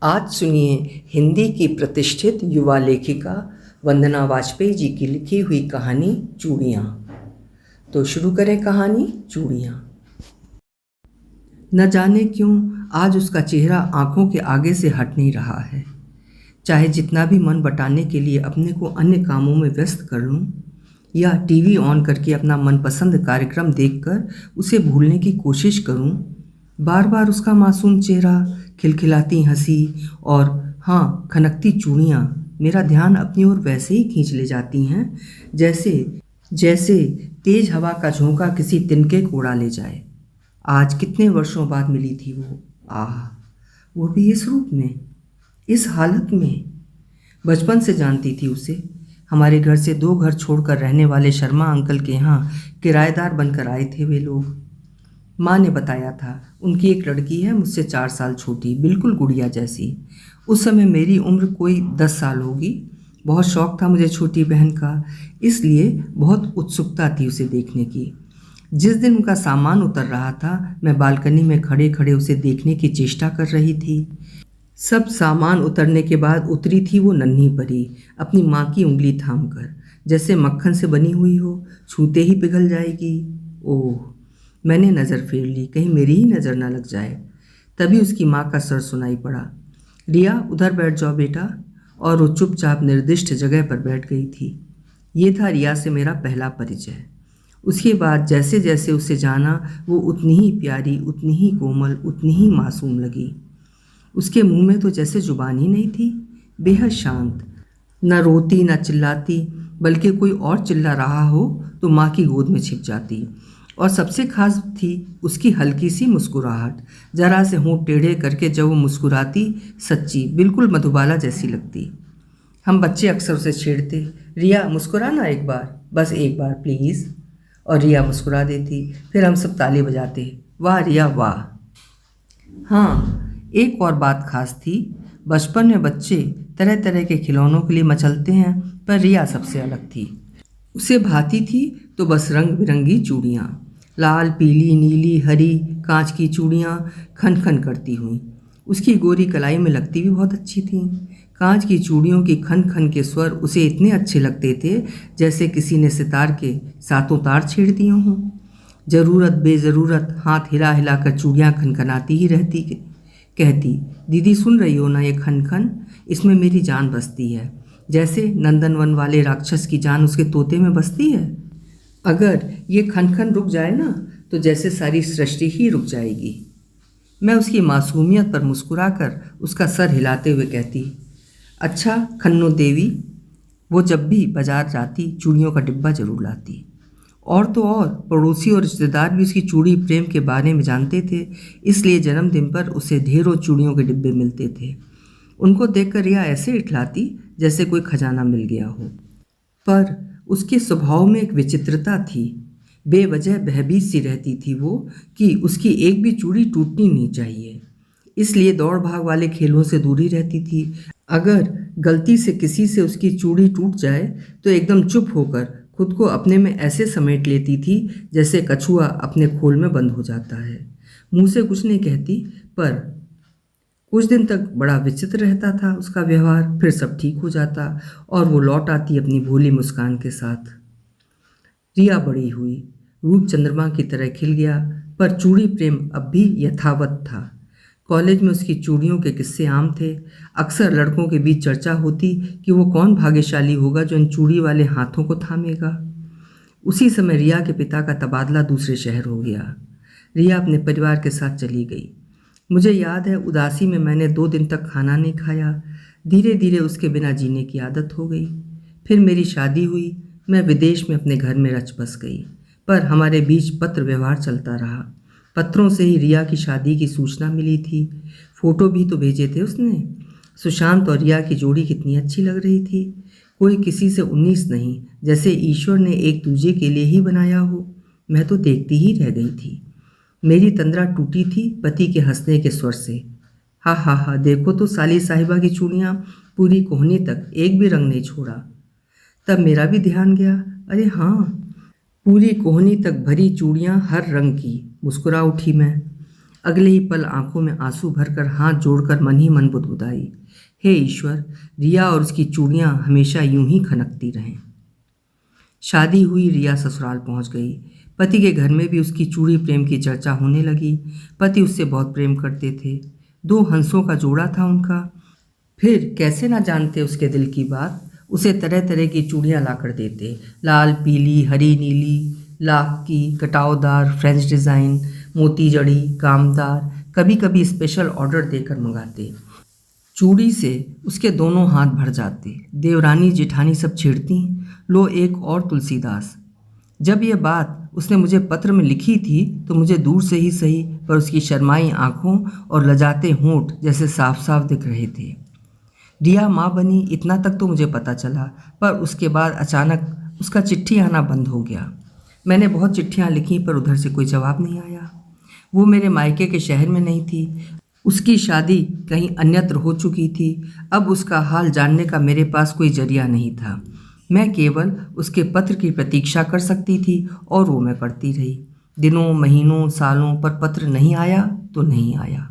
आज सुनिए हिंदी की प्रतिष्ठित युवा लेखिका वंदना वाजपेयी जी की लिखी हुई कहानी चूड़ियाँ। तो शुरू करें कहानी चूड़ियाँ। न जाने क्यों आज उसका चेहरा आंखों के आगे से हट नहीं रहा है। चाहे जितना भी मन बटाने के लिए अपने को अन्य कामों में व्यस्त कर लूं या टीवी ऑन करके अपना मनपसंद कार्यक्रम देखकर उसे भूलने की कोशिश करूं, बार बार उसका मासूम चेहरा, खिलखिलाती हंसी और हाँ खनकती चूड़ियाँ मेरा ध्यान अपनी ओर वैसे ही खींच ले जाती हैं जैसे जैसे तेज हवा का झोंका किसी तिनके को उड़ा ले जाए। आज कितने वर्षों बाद मिली थी वो, आह, वो भी इस रूप में, इस हालत में। बचपन से जानती थी उसे। हमारे घर से 2 घर छोड़कर रहने वाले शर्मा अंकल के यहाँ किराएदार बनकर आए थे वे लोग। माँ ने बताया था उनकी एक लड़की है मुझसे 4 साल छोटी, बिल्कुल गुड़िया जैसी। उस समय मेरी उम्र कोई 10 साल होगी। बहुत शौक था मुझे छोटी बहन का, इसलिए बहुत उत्सुकता थी उसे देखने की। जिस दिन उनका सामान उतर रहा था मैं बालकनी में खड़े खड़े उसे देखने की चेष्टा कर रही थी। सब सामान उतरने के बाद उतरी थी वो नन्ही परी, अपनी माँ की उंगली थामकर, जैसे मक्खन से बनी हुई हो, छूते ही पिघल जाएगी। ओह, मैंने नज़र फेर ली, कहीं मेरी ही नज़र न लग जाए। तभी उसकी माँ का सर सुनाई पड़ा, रिया उधर बैठ जाओ बेटा। और वो चुपचाप निर्दिष्ट जगह पर बैठ गई थी। ये था रिया से मेरा पहला परिचय। उसके बाद जैसे जैसे उसे जाना वो उतनी ही प्यारी, उतनी ही कोमल, उतनी ही मासूम लगी। उसके मुंह में तो जैसे जुबान ही नहीं थी, बेहद शांत, न रोती न चिल्लाती, बल्कि कोई और चिल्ला रहा हो तो माँ की गोद में छिप जाती। और सबसे खास थी उसकी हल्की सी मुस्कुराहट, जरा से होंठ टेढ़े करके जब वो मुस्कुराती, सच्ची बिल्कुल मधुबाला जैसी लगती। हम बच्चे अक्सर उसे छेड़ते, रिया मुस्कुराना एक बार, बस एक बार प्लीज़। और रिया मुस्कुरा देती, फिर हम सब ताली बजाते, वाह रिया वाह। हाँ, एक और बात खास थी। बचपन में बच्चे तरह तरह के खिलौनों के लिए मचलते हैं, पर रिया सबसे अलग थी। उसे भाती थी तो बस रंग बिरंगी चूड़ियाँ, लाल पीली नीली हरी कांच की चूड़ियाँ खन खन करती हुई। उसकी गोरी कलाई में लगती भी बहुत अच्छी थीं। कांच की चूड़ियों की खन खन के स्वर उसे इतने अच्छे लगते थे जैसे किसी ने सितार के सातों तार छेड़ दिए हों। ज़रूरत बेज़रूरत हाथ हिला हिला कर चूड़ियाँ खनखनाती ही रहती, कहती, दीदी सुन रही हो ना ये खन खन, इसमें मेरी जान बसती है, जैसे नंदनवन वाले राक्षस की जान उसके तोते में बसती है। अगर ये खन खन रुक जाए ना तो जैसे सारी सृष्टि ही रुक जाएगी। मैं उसकी मासूमियत पर मुस्कुराकर उसका सर हिलाते हुए कहती, अच्छा खन्नो देवी। वो जब भी बाजार जाती चूड़ियों का डिब्बा जरूर लाती। और तो और पड़ोसी और रिश्तेदार भी उसकी चूड़ी प्रेम के बारे में जानते थे, इसलिए जन्मदिन पर उसे ढेरों चूड़ियों के डिब्बे मिलते थे। उनको देखकर रिया ऐसे इठलाती जैसे कोई खजाना मिल गया हो। पर उसके स्वभाव में एक विचित्रता थी। बेवजह भयभीत सी रहती थी वो कि उसकी एक भी चूड़ी टूटनी नहीं चाहिए, इसलिए दौड़ भाग वाले खेलों से दूरी रहती थी। अगर गलती से किसी से उसकी चूड़ी टूट जाए तो एकदम चुप होकर खुद को अपने में ऐसे समेट लेती थी जैसे कछुआ अपने खोल में बंद हो जाता है। मुंह से कुछ नहीं कहती, पर कुछ दिन तक बड़ा विचित्र रहता था उसका व्यवहार, फिर सब ठीक हो जाता और वो लौट आती अपनी भोली मुस्कान के साथ। रिया बड़ी हुई, रूप चंद्रमा की तरह खिल गया, पर चूड़ी प्रेम अब भी यथावत था। कॉलेज में उसकी चूड़ियों के किस्से आम थे। अक्सर लड़कों के बीच चर्चा होती कि वो कौन भाग्यशाली होगा जो इन चूड़ी वाले हाथों को थामेगा। उसी समय रिया के पिता का तबादला दूसरे शहर हो गया। रिया अपने परिवार के साथ चली गई। मुझे याद है उदासी में मैंने 2 दिन तक खाना नहीं खाया। धीरे धीरे उसके बिना जीने की आदत हो गई। फिर मेरी शादी हुई, मैं विदेश में अपने घर में रच बस गई, पर हमारे बीच पत्र व्यवहार चलता रहा। पत्रों से ही रिया की शादी की सूचना मिली थी। फोटो भी तो भेजे थे उसने। सुशांत और रिया की जोड़ी कितनी अच्छी लग रही थी। कोई किसी से 19 नहीं, जैसे ईश्वर ने एक दूजे के लिए ही बनाया हो। मैं तो देखती ही रह गई थी। मेरी तंद्रा टूटी थी पति के हंसने के स्वर से। हा हा हा, देखो तो साली साहिबा की चूड़ियाँ पूरी कोहनी तक एक भी रंग नहीं छोड़ा। तब मेरा भी ध्यान गया, अरे हाँ, पूरी कोहनी तक भरी चूड़ियाँ हर रंग की। मुस्कुरा उठी मैं। अगले ही पल आंखों में आंसू भरकर हाथ जोड़कर मन ही मन बुदबुदाई, हे ईश्वर, रिया और उसकी चूड़ियाँ हमेशा यूं ही खनकती रहें। शादी हुई, रिया ससुराल पहुंच गई। पति के घर में भी उसकी चूड़ी प्रेम की चर्चा होने लगी। पति उससे बहुत प्रेम करते थे। 2 हंसों का जोड़ा था उनका। फिर कैसे ना जानते उसके दिल की बात। उसे तरह तरह की चूड़ियाँ ला कर देते, लाल, पीली, हरी, नीली, लाख की, कटावदार, फ्रेंच डिज़ाइन, मोती जड़ी, कामदार, कभी कभी स्पेशल ऑर्डर देकर मंगाते। चूड़ी से उसके दोनों हाथ भर जाते। देवरानी जेठानी सब छेड़ती, लो एक और तुलसीदास। जब ये बात उसने मुझे पत्र में लिखी थी तो मुझे दूर से ही सही पर उसकी शर्माई आंखों और लजाते होंठ जैसे साफ साफ दिख रहे थे। रिया माँ बनी इतना तक तो मुझे पता चला, पर उसके बाद अचानक उसका चिट्ठी आना बंद हो गया। मैंने बहुत चिट्ठियाँ लिखी पर उधर से कोई जवाब नहीं आया। वो मेरे मायके के शहर में नहीं थी। उसकी शादी कहीं अन्यत्र हो चुकी थी। अब उसका हाल जानने का मेरे पास कोई जरिया नहीं था। मैं केवल उसके पत्र की प्रतीक्षा कर सकती थी और वो मैं करती रही। दिनों, महीनों, सालों पर पत्र नहीं आया तो नहीं आया।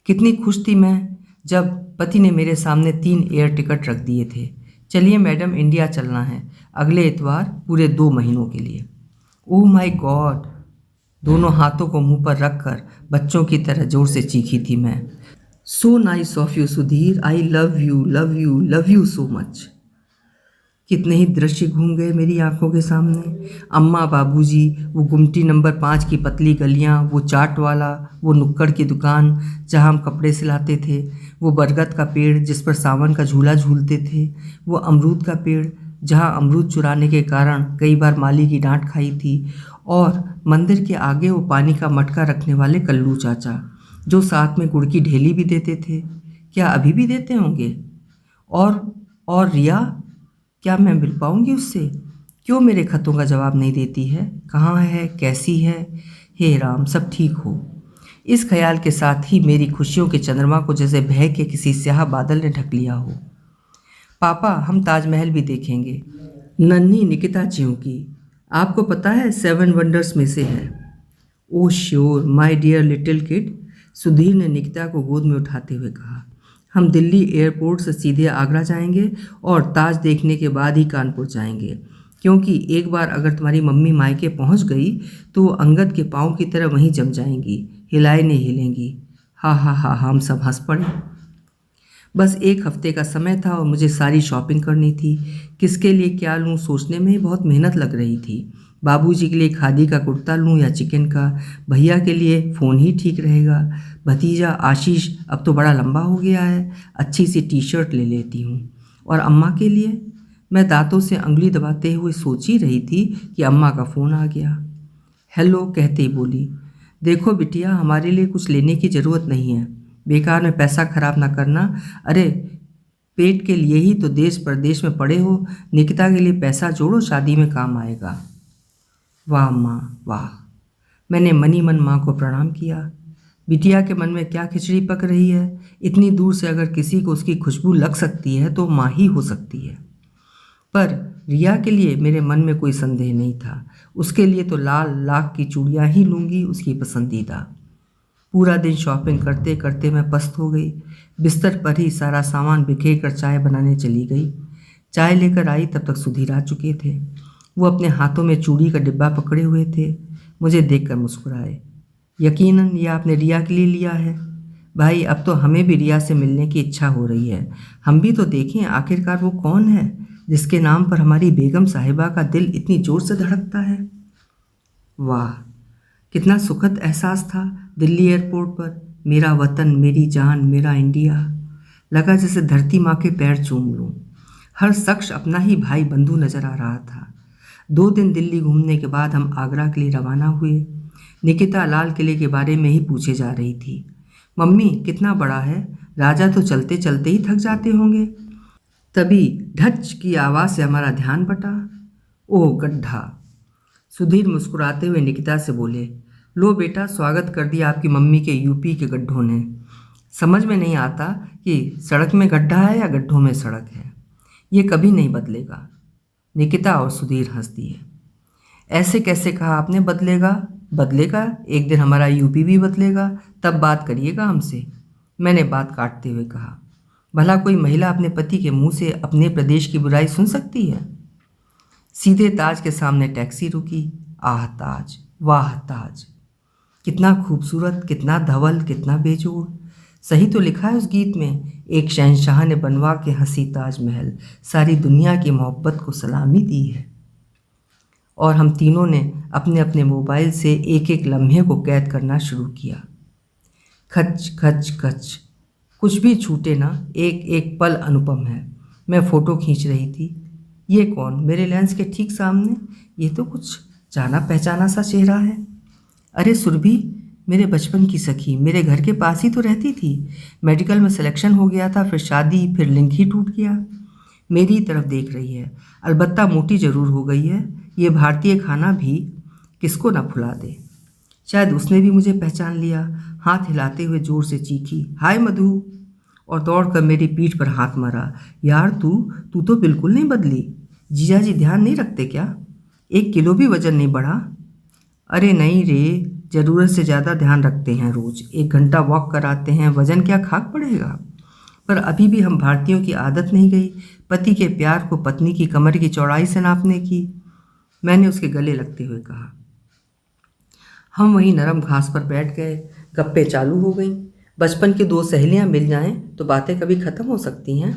कितनी खुश थी मैं जब पति ने मेरे सामने 3 एयर टिकट रख दिए थे। चलिए मैडम, इंडिया चलना है अगले इतवार, पूरे 2 महीनों के लिए। Oh my God! दोनों हाथों को मुंह पर रखकर बच्चों की तरह जोर से चीखी थी मैं। So nice of you Sudhir, I love you, love you, love you so much. कितने ही दृश्य घूम गए मेरी आंखों के सामने। अम्मा, बाबूजी, वो गुमटी नंबर 5 की पतली गलियां, वो चाट वाला, वो नुक्कड़ की दुकान जहां हम कपड़े सिलाते थे, वो बरगद का पेड़ जिस पर सावन का झूला झूलते थे, वो अमरूद का पेड़ जहां अमरूद चुराने के कारण कई बार माली की डांट खाई थी, और मंदिर के आगे वो पानी का मटका रखने वाले कल्लू चाचा जो साथ में गुड़ की ढेली भी देते थे। क्या अभी भी देते होंगे? और रिया, क्या मैं मिल पाऊंगी उससे? क्यों मेरे खतों का जवाब नहीं देती है? कहाँ है? कैसी है? हे राम, सब ठीक हो। इस ख्याल के साथ ही मेरी खुशियों के चंद्रमा को जैसे बह के किसी स्याह बादल ने ढक लिया हो। पापा, हम ताजमहल भी देखेंगे। नन्ही निकिता चिऊकी, आपको पता है 7 वंडर्स में से है। Oh sure my dear little kid, Sudhir ने निकिता को गोद में उठाते हुए कहा। हम दिल्ली एयरपोर्ट से सीधे आगरा जाएंगे और ताज देखने के बाद ही कानपुर जाएंगे, क्योंकि एक बार अगर तुम्हारी मम्मी मायके पहुंच गई तो वो अंगद के पाँव की तरह वहीं जम जाएंगी, हिलाए नहीं हिलेंगी। हा हा हा, हम सब हंस पड़े। बस 1 हफ्ते का समय था और मुझे सारी शॉपिंग करनी थी। किसके लिए क्या लूँ सोचने में ही बहुत मेहनत लग रही थी। बाबूजी के लिए खादी का कुर्ता लूँ या चिकन का, भैया के लिए फ़ोन ही ठीक रहेगा, भतीजा आशीष अब तो बड़ा लंबा हो गया है, अच्छी सी टी शर्ट ले लेती हूँ, और अम्मा के लिए। मैं दांतों से अंगुली दबाते हुए सोच ही रही थी कि अम्मा का फ़ोन आ गया। हेलो कहते ही बोली, देखो बिटिया, हमारे लिए कुछ लेने की ज़रूरत नहीं है, बेकार में पैसा खराब ना करना। अरे पेट के लिए ही तो देश परदेश में पड़े हो, निकिता के लिए पैसा जोड़ो, शादी में काम आएगा। वाह माँ वाह! मैंने मनी मन माँ को प्रणाम किया। बिटिया के मन में क्या खिचड़ी पक रही है। इतनी दूर से अगर किसी को उसकी खुशबू लग सकती है तो माँ ही हो सकती है। पर रिया के लिए मेरे मन में कोई संदेह नहीं था। उसके लिए तो लाल लाख की चूड़ियाँ ही लूँगी, उसकी पसंदीदा। पूरा दिन शॉपिंग करते करते मैं पस्त हो गई। बिस्तर पर ही सारा सामान बिखेर कर चाय बनाने चली गई। चाय लेकर आई तब तक सुधीर आ चुके थे। वो अपने हाथों में चूड़ी का डिब्बा पकड़े हुए थे। मुझे देखकर मुस्कुराए। यकीनन ये आपने रिया के लिए लिया है। भाई, अब तो हमें भी रिया से मिलने की इच्छा हो रही है। हम भी तो देखें आखिरकार वो कौन है जिसके नाम पर हमारी बेगम साहिबा का दिल इतनी जोर से धड़कता है। वाह, कितना सुखद एहसास था दिल्ली एयरपोर्ट पर। मेरा वतन, मेरी जान, मेरा इंडिया। लगा जैसे धरती माँ के पैर चूम लूँ। हर शख्स अपना ही भाई बंधु नजर आ रहा था। 2 दिन दिल्ली घूमने के बाद हम आगरा के लिए रवाना हुए। निकिता लाल किले के बारे में ही पूछे जा रही थी। मम्मी, कितना बड़ा है? राजा तो चलते चलते ही थक जाते होंगे। तभी ढच की आवाज़ से हमारा ध्यान बटा। ओह गड्ढा! सुधीर मुस्कुराते हुए निकिता से बोले, लो बेटा, स्वागत कर दिया आपकी मम्मी के यूपी के गड्ढों ने। समझ में नहीं आता कि सड़क में गड्ढा है या गड्ढों में सड़क है। ये कभी नहीं बदलेगा। निकिता और सुधीर हंस दिए। ऐसे कैसे कहा आपने बदलेगा? बदलेगा, एक दिन हमारा यूपी भी बदलेगा, तब बात करिएगा हमसे। मैंने बात काटते हुए कहा, भला कोई महिला अपने पति के मुंह से अपने प्रदेश की बुराई सुन सकती है? सीधे ताज के सामने टैक्सी रुकी। आह ताज, वाह ताज, कितना खूबसूरत, कितना धवल, कितना बेजोड़। सही तो लिखा है उस गीत में, एक शहंशाह ने बनवा के हंसी ताजमहल, सारी दुनिया की मोहब्बत को सलामी दी है। और हम तीनों ने अपने अपने मोबाइल से एक एक लम्हे को कैद करना शुरू किया। खच खच खच, कुछ भी छूटे ना, एक एक पल अनुपम है। मैं फ़ोटो खींच रही थी। ये कौन? मेरे लेंस के ठीक सामने ये तो कुछ जाना पहचाना सा चेहरा है। अरे सुरभि, मेरे बचपन की सखी, मेरे घर के पास ही तो रहती थी। मेडिकल में सिलेक्शन हो गया था, फिर शादी, फिर लिंक ही टूट गया। मेरी तरफ देख रही है, अलबत्ता मोटी ज़रूर हो गई है। ये भारतीय खाना भी किसको ना भुला दे। शायद उसने भी मुझे पहचान लिया। हाथ हिलाते हुए ज़ोर से चीखी, हाय मधु, और दौड़कर मेरी पीठ पर हाथ मारा। यार तू तो बिल्कुल नहीं बदली। जीजा जी ध्यान नहीं रखते क्या? 1 किलो भी वजन नहीं बढ़ा? अरे नहीं रे, ज़रूरत से ज़्यादा ध्यान रखते हैं। रोज़ 1 घंटा वॉक कराते हैं, वज़न क्या खाक पड़ेगा? पर अभी भी हम भारतीयों की आदत नहीं गई पति के प्यार को पत्नी की कमर की चौड़ाई से नापने की। मैंने उसके गले लगते हुए कहा। हम वहीं नरम घास पर बैठ गए। गप्पे चालू हो गईं। बचपन की 2 सहेलियां मिल जाएं तो बातें कभी ख़त्म हो सकती हैं।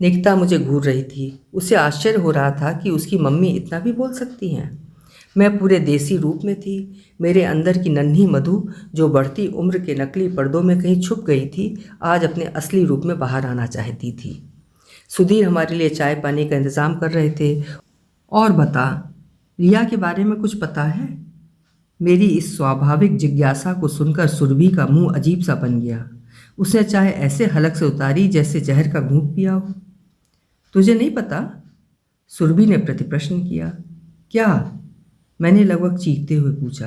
निकिता मुझे घूर रही थी। उसे आश्चर्य हो रहा था कि उसकी मम्मी इतना भी बोल सकती हैं। मैं पूरे देसी रूप में थी। मेरे अंदर की नन्ही मधु, जो बढ़ती उम्र के नकली पर्दों में कहीं छुप गई थी, आज अपने असली रूप में बाहर आना चाहती थी। सुधीर हमारे लिए चाय पानी का इंतज़ाम कर रहे थे। और बता, रिया के बारे में कुछ पता है? मेरी इस स्वाभाविक जिज्ञासा को सुनकर सुरभि का मुंह अजीब सा बन गया। उसने चाय ऐसे हलक से उतारी जैसे जहर का घूंट पिया हो। तुझे नहीं पता? सुरभि ने प्रतिप्रश्न किया। क्या? मैंने लगभग चीखते हुए पूछा।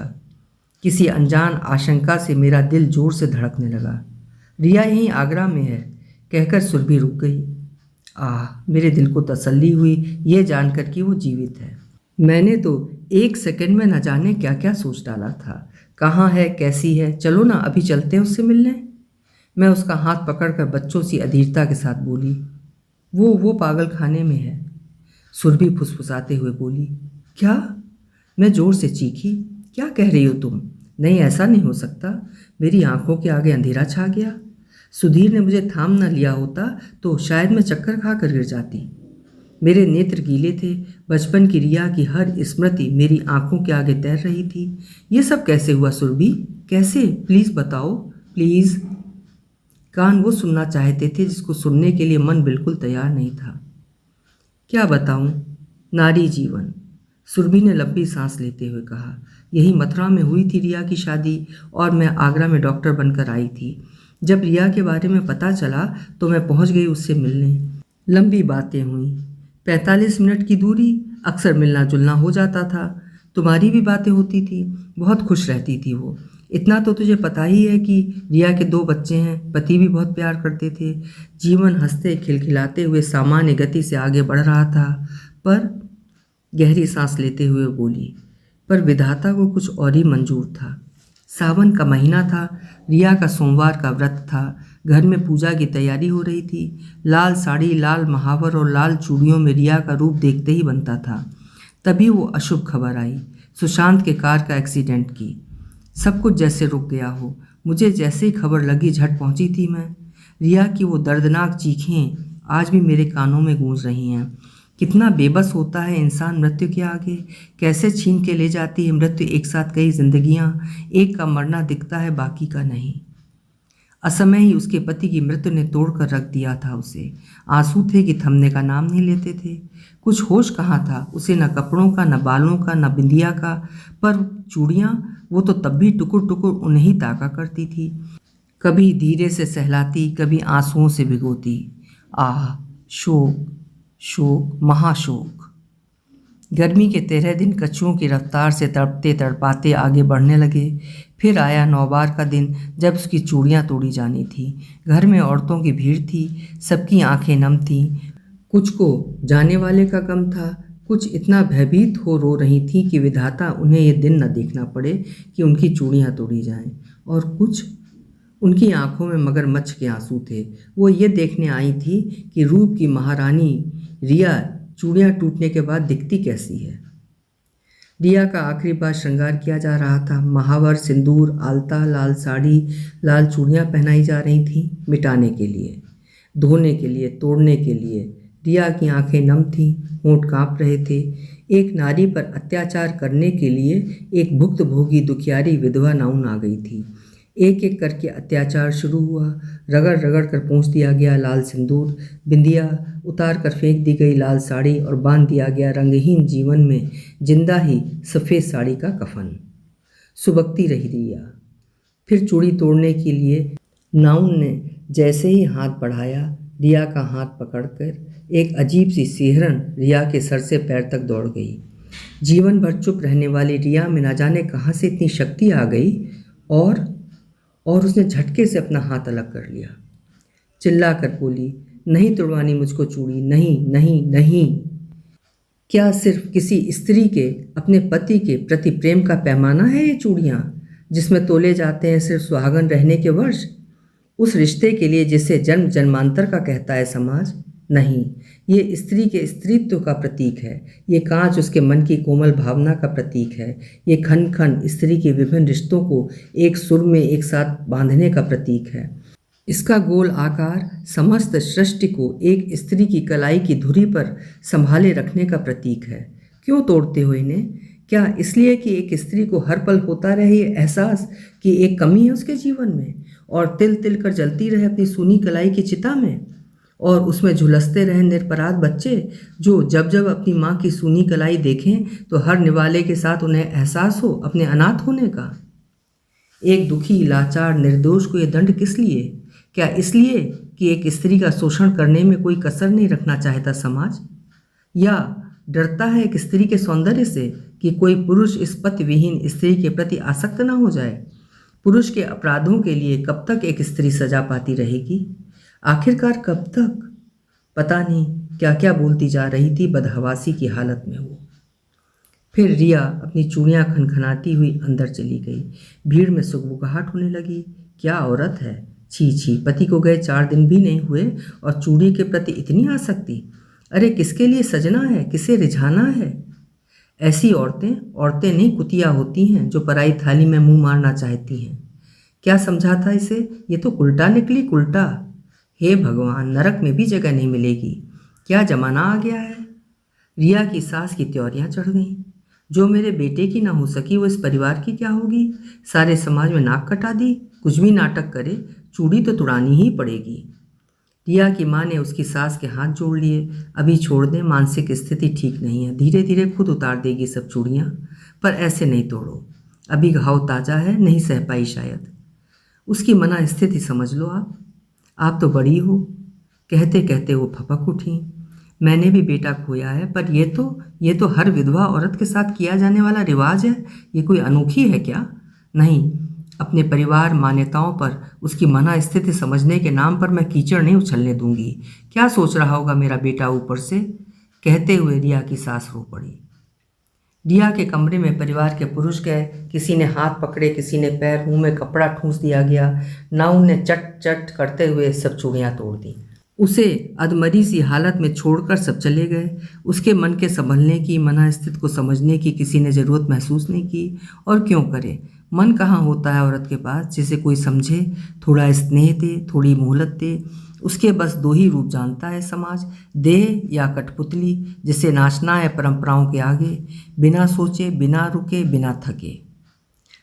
किसी अनजान आशंका से मेरा दिल जोर से धड़कने लगा। रिया यहीं आगरा में है, कहकर सुरभि रुक गई। मेरे दिल को तसल्ली हुई ये जानकर कि वो जीवित है। मैंने तो 1 सेकंड में न जाने क्या क्या सोच डाला था। कहाँ है, कैसी है, चलो ना अभी चलते हैं उससे मिलने। मैं उसका हाथ पकड़कर बच्चों सी अधीरता के साथ बोली। वो पागल खाने में है। सुरभि फुसफुसाते हुए बोली। क्या? मैं जोर से चीखी। क्या कह रही हो तुम? नहीं, ऐसा नहीं हो सकता। मेरी आंखों के आगे अंधेरा छा गया। सुधीर ने मुझे थाम न लिया होता तो शायद मैं चक्कर खा कर गिर जाती। मेरे नेत्र गीले थे। बचपन की रिया की हर स्मृति मेरी आंखों के आगे तैर रही थी। ये सब कैसे हुआ सुरभि? कैसे? प्लीज़ बताओ, प्लीज़। कान वो सुनना चाहते थे जिसको सुनने के लिए मन बिल्कुल तैयार नहीं था। क्या बताऊं? नारी जीवन। सुरभि ने लंबी सांस लेते हुए कहा। यही मथुरा में हुई थी रिया की शादी और मैं आगरा में डॉक्टर बनकर आई थी। जब रिया के बारे में पता चला तो मैं पहुंच गई उससे मिलने। लंबी बातें हुई। 45 मिनट की दूरी, अक्सर मिलना जुलना हो जाता था। तुम्हारी भी बातें होती थी। बहुत खुश रहती थी वो। इतना तो तुझे पता ही है कि रिया के 2 बच्चे हैं। पति भी बहुत प्यार करते थे। जीवन हंसते खिलखिलाते हुए सामान्य गति से आगे बढ़ रहा था। पर गहरी सांस लेते हुए बोली, पर विधाता को कुछ और ही मंजूर था। सावन का महीना था। रिया का सोमवार का व्रत था। घर में पूजा की तैयारी हो रही थी। लाल साड़ी, लाल महावर और लाल चूड़ियों में रिया का रूप देखते ही बनता था। तभी वो अशुभ खबर आई, सुशांत के कार का एक्सीडेंट की। सब कुछ जैसे रुक गया हो। मुझे जैसे ही खबर लगी झट पहुंची थी मैं। रिया की वो दर्दनाक चीखें आज भी मेरे कानों में गूंज रही हैं। कितना बेबस होता है इंसान मृत्यु के आगे। कैसे छीन के ले जाती है मृत्यु एक साथ कई जिंदगियां। एक का मरना दिखता है, बाकी का नहीं। असमय ही उसके पति की मृत्यु ने तोड़कर रख दिया था उसे। आंसू थे कि थमने का नाम नहीं लेते थे। कुछ होश कहाँ था उसे, न कपड़ों का, न बालों का, न बिंदिया का। पर चूड़ियाँ, वो तो तब भी टुकुर टुकुर उन्हें ही ताका करती थी। कभी धीरे से सहलाती, कभी आंसुओं से भिगोती। शोक, शोक, महाशोक। गर्मी के 13 दिन कछुओं की रफ्तार से तड़पते तड़पाते आगे बढ़ने लगे। फिर आया नौबार का दिन जब उसकी चूड़ियाँ तोड़ी जानी थी। घर में औरतों की भीड़ थी। सबकी आंखें नम थीं। कुछ को जाने वाले का गम था, कुछ इतना भयभीत हो रो रही थीं कि विधाता उन्हें ये दिन न देखना पड़े कि उनकी चूड़ियाँ तोड़ी जाएं। और कुछ उनकी आंखों में मगरमच्छ के आंसू थे। वो ये देखने आई थी कि रूप की महारानी रिया चूड़ियाँ टूटने के बाद दिखती कैसी है। रिया का आखिरी बार श्रृंगार किया जा रहा था। महावर, सिंदूर, आलता, लाल साड़ी, लाल चूड़ियाँ पहनाई जा रही थीं, मिटाने के लिए, धोने के लिए, तोड़ने के लिए। रिया की आंखें नम थीं, होंठ कांप रहे थे। एक नारी पर अत्याचार करने के लिए एक भुक्तभोगी दुखियारी विधवा नाउन आ गई थी। एक एक करके अत्याचार शुरू हुआ। रगड़ रगड़ कर पोंछ दिया गया लाल सिंदूर, बिंदिया उतार कर फेंक दी गई लाल साड़ी और बांध दिया गया रंगहीन जीवन में जिंदा ही सफ़ेद साड़ी का कफन। सुबकती रही रिया। फिर चूड़ी तोड़ने के लिए नाउन ने जैसे ही हाथ बढ़ाया, रिया का हाथ पकड़कर एक अजीब सी सिहरन रिया के सर से पैर तक दौड़ गई। जीवन भर चुप रहने वाली रिया में न जाने कहाँ से इतनी शक्ति आ गई और उसने झटके से अपना हाथ अलग कर लिया। चिल्ला कर बोली, नहीं तुड़वानी मुझको चूड़ी, नहीं नहीं नहीं। क्या सिर्फ किसी स्त्री के अपने पति के प्रति प्रेम का पैमाना है ये चूड़ियाँ, जिसमें तोले जाते हैं सिर्फ सुहागन रहने के वर्ष, उस रिश्ते के लिए जिसे जन्म जन्मांतर का कहता है समाज? नहीं, ये स्त्री के स्त्रीत्व का प्रतीक है। ये कांच उसके मन की कोमल भावना का प्रतीक है। ये खन खन स्त्री के विभिन्न रिश्तों को एक सुर में एक साथ बांधने का प्रतीक है। इसका गोल आकार समस्त सृष्टि को एक स्त्री की कलाई की धुरी पर संभाले रखने का प्रतीक है। क्यों तोड़ते हो इन्हें? क्या इसलिए कि एक स्त्री को हर पल होता रहे ये एहसास कि एक कमी है उसके जीवन में, और तिल तिल कर जलती रहे अपनी सूनी कलाई की चिता में, और उसमें झुलसते रहे निरपराध बच्चे जो जब जब अपनी माँ की सूनी कलाई देखें तो हर निवाले के साथ उन्हें एहसास हो अपने अनाथ होने का? एक दुखी, लाचार, निर्दोष को ये दंड किस लिए? क्या इसलिए कि एक स्त्री का शोषण करने में कोई कसर नहीं रखना चाहता समाज? या डरता है एक स्त्री के सौंदर्य से कि कोई पुरुष इस पति विहीन स्त्री के प्रति आसक्त न हो जाए? पुरुष के अपराधों के लिए कब तक एक स्त्री सजा पाती रहेगी? आखिरकार कब तक? पता नहीं क्या क्या बोलती जा रही थी बदहवासी की हालत में वो। फिर रिया अपनी चूड़ियाँ खनखनाती हुई अंदर चली गई। भीड़ में सुगबुगाहट होने लगी। क्या औरत है! छी छी, पति को गए 4 दिन भी नहीं हुए और चूड़ी के प्रति इतनी आसक्ति! अरे किसके लिए सजना है, किसे रिझाना है? ऐसी औरतें नहीं कुतिया होती हैं जो पराई थाली में मुंह मारना चाहती हैं। क्या समझा था इसे? ये तो उल्टा निकली, उल्टा। हे भगवान, नरक में भी जगह नहीं मिलेगी। क्या जमाना आ गया है! रिया की सास की त्योरियां चढ़ गईं। जो मेरे बेटे की ना हो सकी वो इस परिवार की क्या होगी? सारे समाज में नाक कटा दी। कुछ भी नाटक करे, चूड़ी तो तुड़ानी ही पड़ेगी। रिया की माँ ने उसकी सास के हाथ जोड़ लिए। अभी छोड़ दें, मानसिक स्थिति ठीक नहीं है, धीरे धीरे खुद उतार देगी सब चूड़ियाँ, पर ऐसे नहीं तोड़ो। अभी घाव ताज़ा है, नहीं सह पाई शायद। उसकी मना स्थिति समझ लो आप तो बड़ी हो। कहते कहते वो फपक उठी। मैंने भी बेटा खोया है, पर ये तो हर विधवा औरत के साथ किया जाने वाला रिवाज है। ये कोई अनोखी है क्या? नहीं, अपने परिवार मान्यताओं पर उसकी मना स्थिति समझने के नाम पर मैं कीचड़ नहीं उछलने दूंगी। क्या सोच रहा होगा मेरा बेटा ऊपर से? कहते हुए रिया की सास रो पड़ी। रिया के कमरे में परिवार के पुरुष गए। किसी ने हाथ पकड़े, किसी ने पैर, मुंह में कपड़ा ठूंस दिया गया। नाउन ने चट चट करते हुए सब चूड़ियाँ तोड़ दी। उसे अधमरी सी हालत में छोड़कर सब चले गए। उसके मन के संभलने की, मना स्थिति को समझने की किसी ने ज़रूरत महसूस नहीं की। और क्यों करे? मन कहाँ होता है औरत के पास जिसे कोई समझे, थोड़ा स्नेह दे, थोड़ी मोहलत दे। उसके बस 2 ही रूप जानता है समाज, देह या कठपुतली जिसे नाचना है परंपराओं के आगे, बिना सोचे, बिना रुके, बिना थके।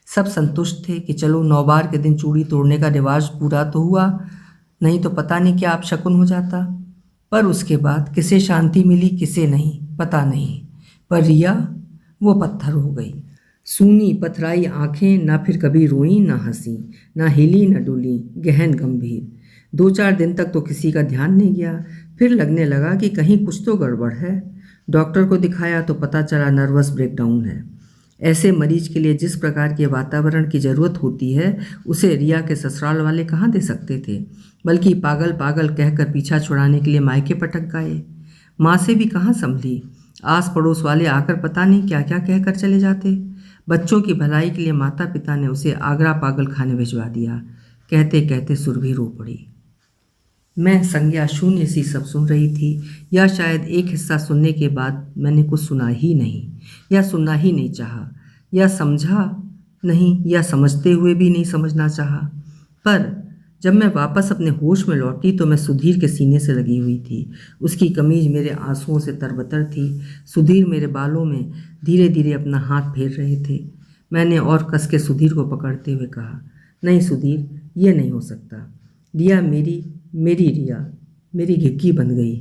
सब संतुष्ट थे कि चलो 9 बार के दिन चूड़ी तोड़ने का रिवाज पूरा तो हुआ, नहीं तो पता नहीं क्या अपशकुन हो जाता। पर उसके बाद किसे शांति मिली, किसे नहीं, पता नहीं। पर रिया वो पत्थर हो गई। सूनी पथराई आंखें, ना फिर कभी रोई, ना हंसी, ना हिली, ना डुली, गहन गंभीर। 2-4 दिन तक तो किसी का ध्यान नहीं गया। फिर लगने लगा कि कहीं कुछ तो गड़बड़ है। डॉक्टर को दिखाया तो पता चला नर्वस ब्रेकडाउन है। ऐसे मरीज के लिए जिस प्रकार के वातावरण की ज़रूरत होती है उसे रिया के ससुराल वाले कहाँ दे सकते थे, बल्कि पागल पागल कहकर पीछा छुड़ाने के लिए मायके पटक गए। माँ से भी कहाँ संभली। आस पड़ोस वाले आकर पता नहीं क्या क्या कहकर चले जाते। बच्चों की भलाई के लिए माता पिता ने उसे आगरा पागल खाने भिजवा दिया। कहते कहते सुरभि रो पड़ी। मैं संज्ञा शून्य सी सब सुन रही थी, या शायद एक हिस्सा सुनने के बाद मैंने कुछ सुना ही नहीं, या सुनना ही नहीं चाहा, या समझा नहीं, या समझते हुए भी नहीं समझना चाहा। पर जब मैं वापस अपने होश में लौटी तो मैं सुधीर के सीने से लगी हुई थी। उसकी कमीज मेरे आंसुओं से तरबतर थी। सुधीर मेरे बालों में धीरे धीरे अपना हाथ फेर रहे थे। मैंने और कस के सुधीर को पकड़ते हुए कहा, नहीं सुधीर, ये नहीं हो सकता। रिया मेरी रिया मेरी घिग्गी बन गई।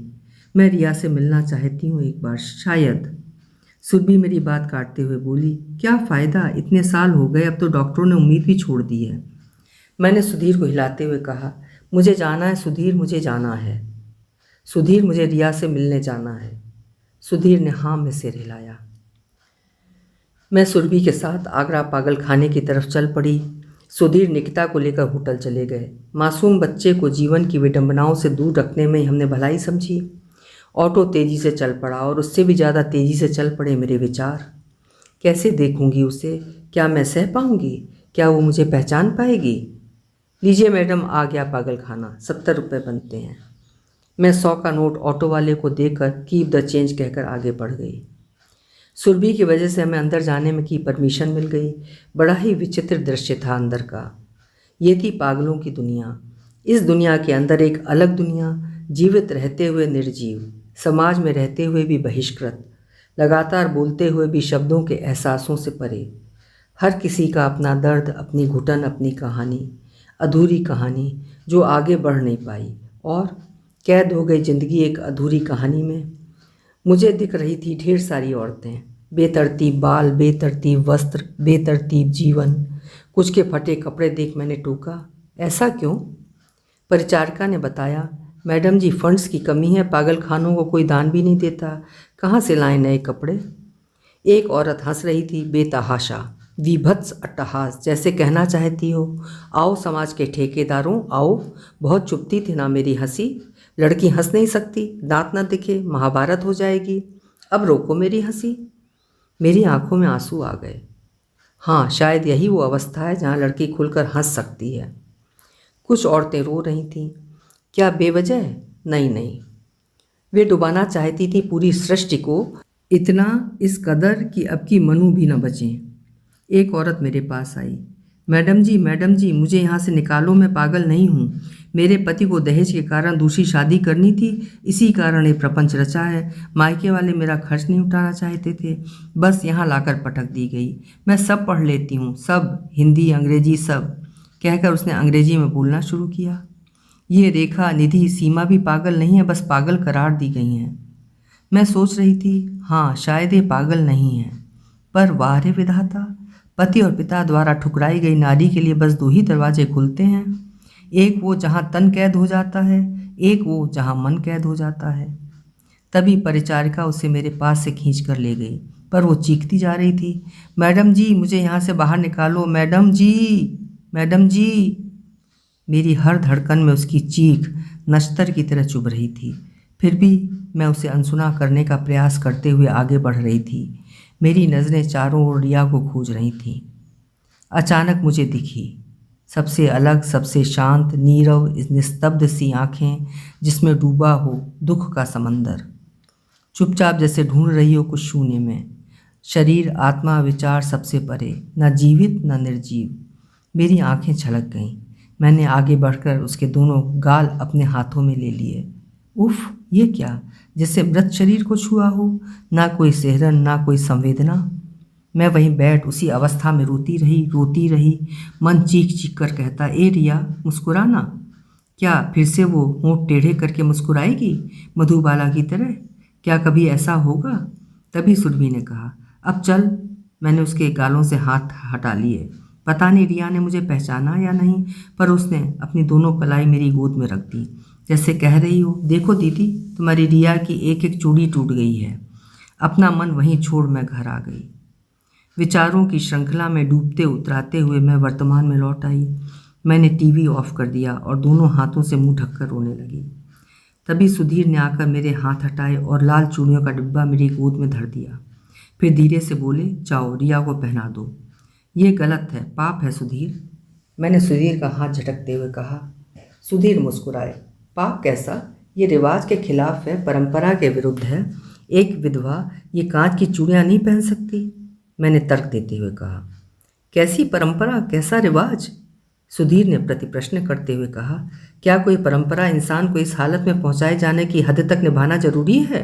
मैं रिया से मिलना चाहती हूँ एक बार, शायद। सुरभि मेरी बात काटते हुए बोली, क्या फ़ायदा, इतने साल हो गए, अब तो डॉक्टरों ने उम्मीद भी छोड़ दी है। मैंने सुधीर को हिलाते हुए कहा, मुझे जाना है सुधीर, मुझे जाना है। सुधीर, मुझे रिया से मिलने जाना है। सुधीर ने हाँ में सिर हिलाया। मैं सुरभि के साथ आगरा पागल खाने की तरफ चल पड़ी। सुधीर निकिता को लेकर होटल चले गए। मासूम बच्चे को जीवन की विडंबनाओं से दूर रखने में हमने भलाई समझी। ऑटो तेज़ी से चल पड़ा और उससे भी ज़्यादा तेज़ी से चल पड़े मेरे विचार। कैसे देखूंगी उसे? क्या मैं सह पाऊंगी? क्या वो मुझे पहचान पाएगी? लीजिए मैडम, आ गया पागल खाना, 70 रुपये बनते हैं। मैं 100 का नोट ऑटो वाले को देकर कीप द चेंज कहकर आगे बढ़ गई। सुरभि की वजह से हमें अंदर जाने में की परमिशन मिल गई। बड़ा ही विचित्र दृश्य था अंदर का। ये थी पागलों की दुनिया। इस दुनिया के अंदर एक अलग दुनिया, जीवित रहते हुए निर्जीव, समाज में रहते हुए भी बहिष्कृत, लगातार बोलते हुए भी शब्दों के एहसासों से परे। हर किसी का अपना दर्द, अपनी घुटन, अपनी कहानी, अधूरी कहानी जो आगे बढ़ नहीं पाई, और कैद हो गई जिंदगी एक अधूरी कहानी में। मुझे दिख रही थी ढेर सारी औरतें, बेतरतीब बाल, बेतरतीब वस्त्र, बेतरतीब जीवन। कुछ के फटे कपड़े देख मैंने टोका, ऐसा क्यों? परिचारिका ने बताया, मैडम जी, फंड्स की कमी है, पागल खानों को कोई दान भी नहीं देता, कहाँ से लाएं नए कपड़े। एक औरत हंस रही थी, बेतहाशा, विभत्स अट्टहास, जैसे कहना चाहती हो, आओ समाज के ठेकेदारों आओ। बहुत चुभती थी ना मेरी हंसी। लड़की हंस नहीं सकती, दांत ना दिखे, महाभारत हो जाएगी। अब रोको मेरी हंसी। मेरी आंखों में आंसू आ गए। हाँ, शायद यही वो अवस्था है जहाँ लड़की खुलकर हंस सकती है। कुछ औरतें रो रही थीं। क्या बेवजह? नहीं नहीं, वे डुबाना चाहती थी पूरी सृष्टि को, इतना इस कदर कि अब की मनु भी न बचें। एक औरत मेरे पास आई, मैडम जी, मुझे यहाँ से निकालो, मैं पागल नहीं हूँ। मेरे पति को दहेज के कारण दूसरी शादी करनी थी, इसी कारण ये प्रपंच रचा है। मायके वाले मेरा खर्च नहीं उठाना चाहते थे, बस यहाँ लाकर पटक दी गई। मैं सब पढ़ लेती हूँ, सब, हिंदी अंग्रेजी सब। कहकर उसने अंग्रेजी में बोलना शुरू किया। ये रेखा, निधि, सीमा भी पागल नहीं है, बस पागल करार दी गई हैं। मैं सोच रही थी, हाँ शायद ये पागल नहीं है, पर वाह रे विधाता, पति और पिता द्वारा ठुकराई गई नारी के लिए बस 2 ही दरवाजे खुलते हैं। एक वो जहाँ तन कैद हो जाता है, एक वो जहाँ मन कैद हो जाता है। तभी परिचारिका उसे मेरे पास से खींच कर ले गई, पर वो चीखती जा रही थी, मैडम जी, मुझे यहाँ से बाहर निकालो, मैडम जी, मैडम जी। मेरी हर धड़कन में उसकी चीख नश्तर की तरह चुभ रही थी। फिर भी मैं उसे अनसुना करने का प्रयास करते हुए आगे बढ़ रही थी। मेरी नज़रें चारों ओर रिया को खोज रही थीं। अचानक मुझे दिखी, सबसे अलग, सबसे शांत, नीरव, निस्तब्ध सी आँखें जिसमें डूबा हो दुख का समंदर। चुपचाप जैसे ढूंढ रही हो कुछ शून्य में। शरीर, आत्मा, विचार सबसे परे, न जीवित न निर्जीव। मेरी आंखें छलक गईं। मैंने आगे बढ़कर उसके दोनों गाल अपने हाथों में ले लिए। उफ, ये क्या? जैसे मृत शरीर को छुआ हो, ना कोई सिहरन, ना कोई संवेदना। मैं वहीं बैठ उसी अवस्था में रोती रही। मन चीख चीख कर कहता, ए रिया, मुस्कुराना। क्या फिर से वो होंठ टेढ़े करके मुस्कुराएगी, मधुबाला की तरह? क्या कभी ऐसा होगा? तभी सुरभि ने कहा, अब चल। मैंने उसके गालों से हाथ हटा लिए। पता नहीं रिया ने मुझे पहचाना या नहीं, पर उसने अपनी दोनों कलाई मेरी गोद में रख दी, जैसे कह रही हो, देखो दीदी, तुम्हारी रिया की एक एक चूड़ी टूट गई है। अपना मन वहीं छोड़ मैं घर आ गई। विचारों की श्रृंखला में डूबते उतराते हुए मैं वर्तमान में लौट आई। मैंने टीवी ऑफ कर दिया और दोनों हाथों से मुंह ढककर रोने लगी। तभी सुधीर ने आकर मेरे हाथ हटाए और लाल चूड़ियों का डिब्बा मेरी गोद में धर दिया। फिर धीरे से बोले, जाओ रिया को पहना दो। ये गलत है, पाप है सुधीर। मैंने सुधीर का हाथ झटकते हुए कहा। सुधीर मुस्कुराए। पाप कैसा? ये रिवाज के खिलाफ है, परंपरा के विरुद्ध है। एक विधवा ये कांच की चूड़ियाँ नहीं पहन सकती, मैंने तर्क देते हुए कहा। कैसी परंपरा, कैसा रिवाज? सुधीर ने प्रति प्रश्न करते हुए कहा। क्या कोई परंपरा इंसान को इस हालत में पहुंचाए जाने की हद तक निभाना जरूरी है?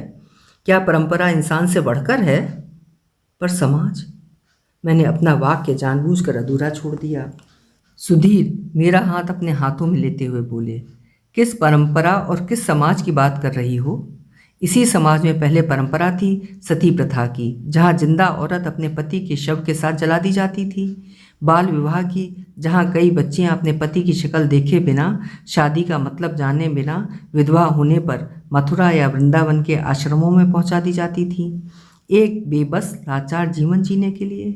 क्या परंपरा इंसान से बढ़कर है? पर समाज? मैंने अपना वाक्य जानबूझकर अधूरा छोड़ दिया। सुधीर मेरा हाथ अपने हाथों में लेते हुए बोले, किस परंपरा और किस समाज की बात कर रही हो? इसी समाज में पहले परंपरा थी सती प्रथा की, जहाँ जिंदा औरत अपने पति के शव के साथ जला दी जाती थी। बाल विवाह की, जहाँ कई बच्चियाँ अपने पति की शक्ल देखे बिना, शादी का मतलब जाने बिना विधवा होने पर मथुरा या वृंदावन के आश्रमों में पहुँचा दी जाती थी, एक बेबस लाचार जीवन जीने के लिए।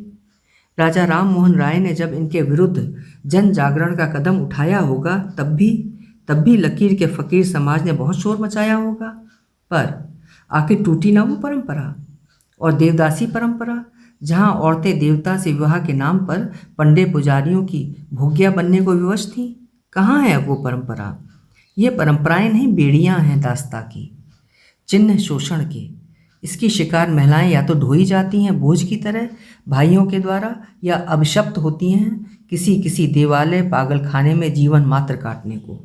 राजा राम मोहन राय ने जब इनके विरुद्ध जन जागरण का कदम उठाया होगा, तब भी लकीर के फकीर समाज ने बहुत शोर मचाया होगा। पर आखिर टूटी ना वो परंपरा? और देवदासी परंपरा, जहाँ औरतें देवता से विवाह के नाम पर पंडे पुजारियों की भोगिया बनने को विवश थीं, कहाँ है वो परंपरा? ये परंपराएं नहीं, बेड़ियाँ हैं दास्ता की, चिन्ह शोषण के। इसकी शिकार महिलाएं या तो ढोई जाती हैं बोझ की तरह भाइयों के द्वारा, या अभिशप्त होती हैं किसी किसी देवालय पागलखाने में जीवन मात्र काटने को।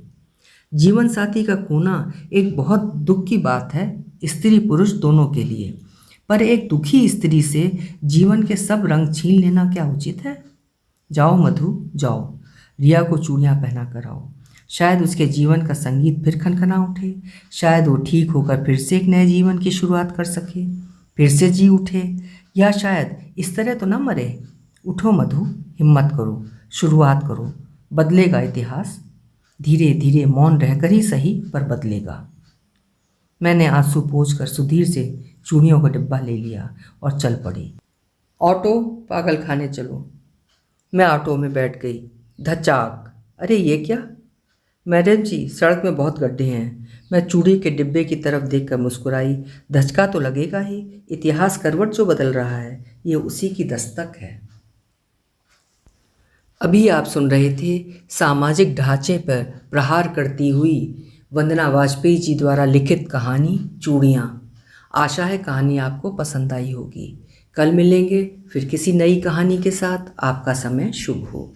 जीवन साथी का खोना एक बहुत दुख की बात है, स्त्री पुरुष दोनों के लिए। पर एक दुखी स्त्री से जीवन के सब रंग छीन लेना क्या उचित है? जाओ मधु, जाओ रिया को चूड़ियाँ पहना कर आओ। शायद उसके जीवन का संगीत फिर खनखना उठे, शायद वो ठीक होकर फिर से एक नए जीवन की शुरुआत कर सके, फिर से जी उठे, या शायद इस तरह तो न मरे। उठो मधु, हिम्मत करो, शुरुआत करो, बदलेगा इतिहास। धीरे धीरे मौन रहकर ही सही, पर बदलेगा। मैंने आंसू पोंछकर सुधीर से चूड़ियों का डिब्बा ले लिया और चल पड़ी। ऑटो, पागल खाने चलो। मैं ऑटो में बैठ गई। धचाक। अरे ये क्या? मैडम जी, सड़क में बहुत गड्ढे हैं। मैं चूड़ी के डिब्बे की तरफ देखकर मुस्कुराई। धचका तो लगेगा ही, इतिहास करवट जो बदल रहा है, ये उसी की दस्तक है। अभी आप सुन रहे थे सामाजिक ढांचे पर प्रहार करती हुई वंदना वाजपेयी जी द्वारा लिखित कहानी चूड़ियाँ। आशा है कहानी आपको पसंद आई होगी। कल मिलेंगे फिर किसी नई कहानी के साथ। आपका समय शुभ हो।